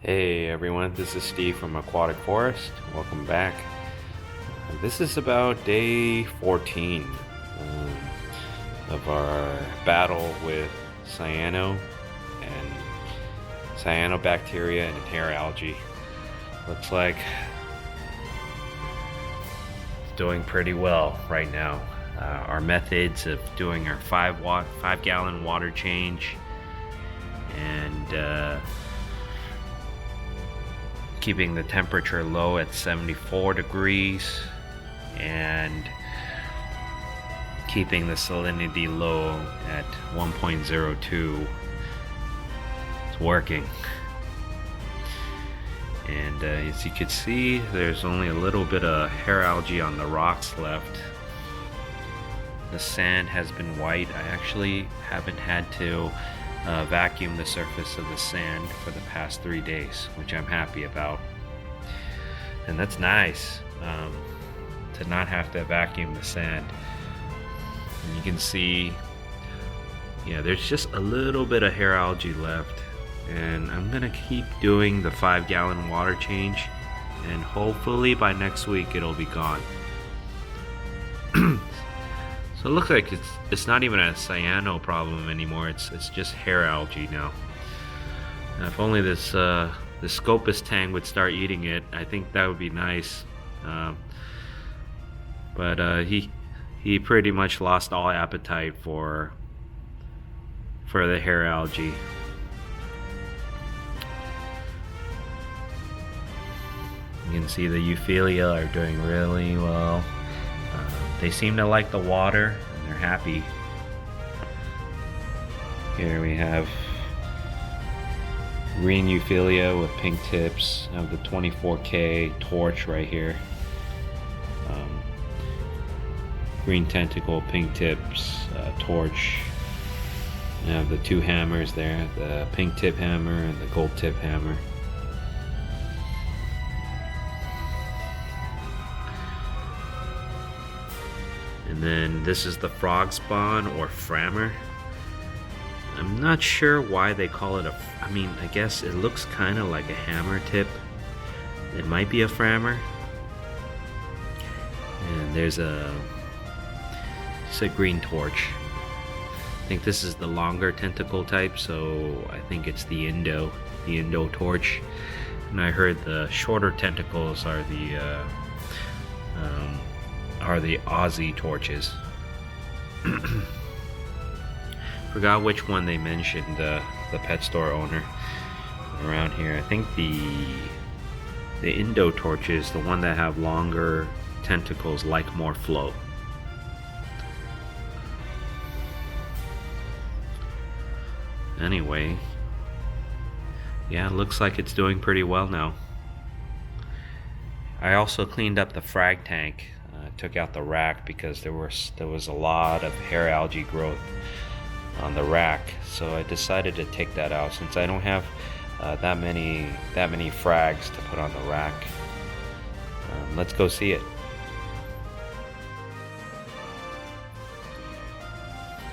Hey everyone, this is Steve from Aquatic Forest. Welcome back. This is about day 14 of our battle with cyano and cyanobacteria and hair algae. Looks like it's doing pretty well right now. Our methods of doing our 5 gallon water change and keeping the temperature low at 74 degrees and keeping the salinity low at 1.02. It's working. And as you can see, there's only a little bit of hair algae on the rocks left. The sand has been white. I actually haven't had to vacuum the surface of the sand for the past 3 days, which I'm happy about. And that's nice, to not have to vacuum the sand. And you can see, there's just a little bit of hair algae left. And I'm gonna keep doing the 5 gallon water change, and hopefully by next week it'll be gone. So it looks like it's not even a cyano problem anymore. It's just hair algae now. And if only this Scopus tang would start eating it, I think that would be nice. But he pretty much lost all appetite for the hair algae. You can see the Euphilia are doing really well. They seem to like the water and they're happy. Here we have green Euphilia with pink tips. I have the 24K torch right here. Green tentacle, pink tips, torch. I have the 2 hammers there, the pink tip hammer and the gold tip hammer. And then this is the frog spawn, or frammer. I'm not sure why they call it I guess it looks kind of like a hammer tip. It might be a frammer. And there's just a green torch. I think this is the longer tentacle type, so I think it's the Indo torch. And I heard the shorter tentacles are the Aussie torches. Forgot which one they mentioned, the pet store owner around here. I think the Indo torches, the one that have longer tentacles, like more flow. Anyway, yeah, it looks like it's doing pretty well now. I also cleaned up the frag tank. Took out the rack because there was a lot of hair algae growth on the rack, so I decided to take that out since I don't have that many frags to put on the rack. Let's go see it.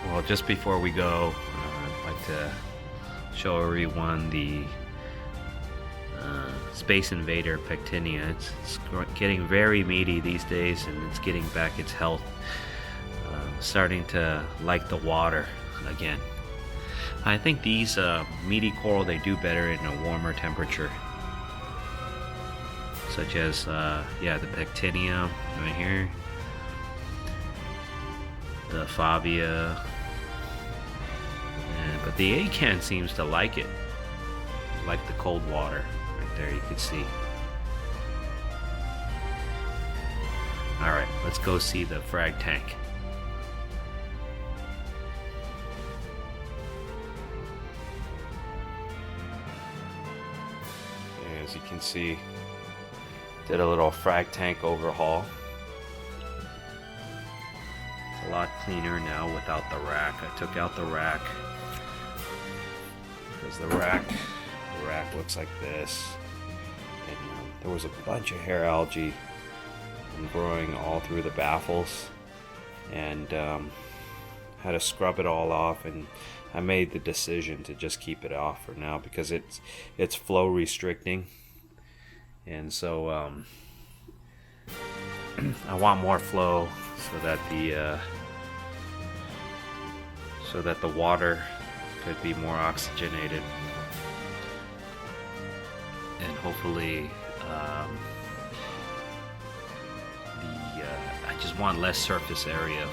Well, just before we go, I'd like to show everyone the Space Invader Pectinia. It's getting very meaty these days, and it's getting back its health. Starting to like the water again. I think these meaty coral, they do better in a warmer temperature, such as the Pectinia right here, the Favia, but the acan seems to like it, like the cold water. There you can see. Alright, let's go see the frag tank. As you can see, did a little frag tank overhaul. It's a lot cleaner now without the rack. I took out the rack because the rack looks like this. And there was a bunch of hair algae growing all through the baffles, and had to scrub it all off, and I made the decision to just keep it off for now because it's flow restricting, and so I want more flow so that the water could be more oxygenated, and hopefully I just want less surface area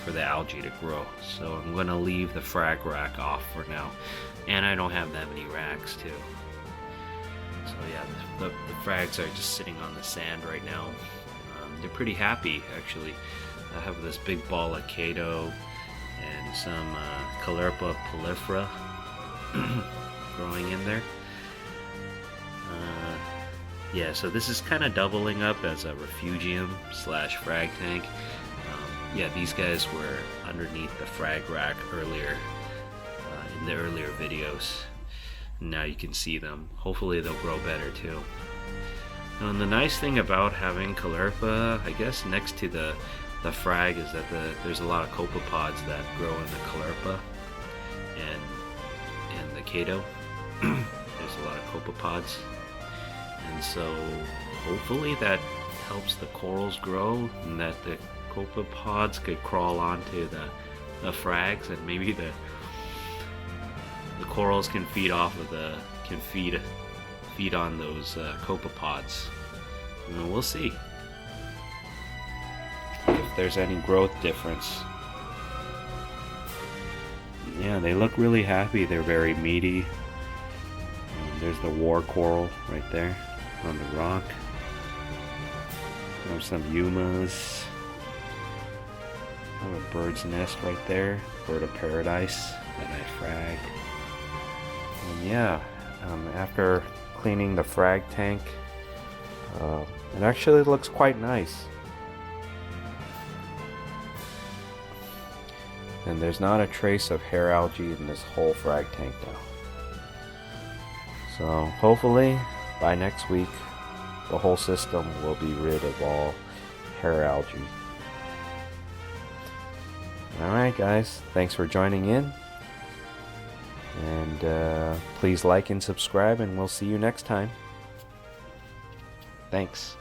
for the algae to grow. So I'm going to leave the frag rack off for now, and I don't have that many racks too. So yeah, the frags are just sitting on the sand right now. They're pretty happy actually. I have this big ball of Cato and some Caulerpa prolifera growing in there. Yeah, so this is kind of doubling up as a refugium / frag tank. Yeah, these guys were underneath the frag rack earlier in the earlier videos. Now you can see them. Hopefully they'll grow better too. And the nice thing about having Caulerpa, I guess, next to the frag is that there's a lot of copepods that grow in the Caulerpa and the Cato. There's a lot of copepods. And so hopefully that helps the corals grow, and that the copepods could crawl onto the frags, and maybe the corals can feed off of feed on those copepods. And we'll see if there's any growth difference. Yeah, they look really happy. They're very meaty. And there's the war coral right there on the rock. There's some Yumas. I have a bird's nest right there. Bird of paradise that I fragged. And yeah, after cleaning the frag tank, it actually looks quite nice. And there's not a trace of hair algae in this whole frag tank now. So hopefully by next week the whole system will be rid of all hair algae. Alright guys, thanks for joining in. And please like and subscribe, and we'll see you next time. Thanks.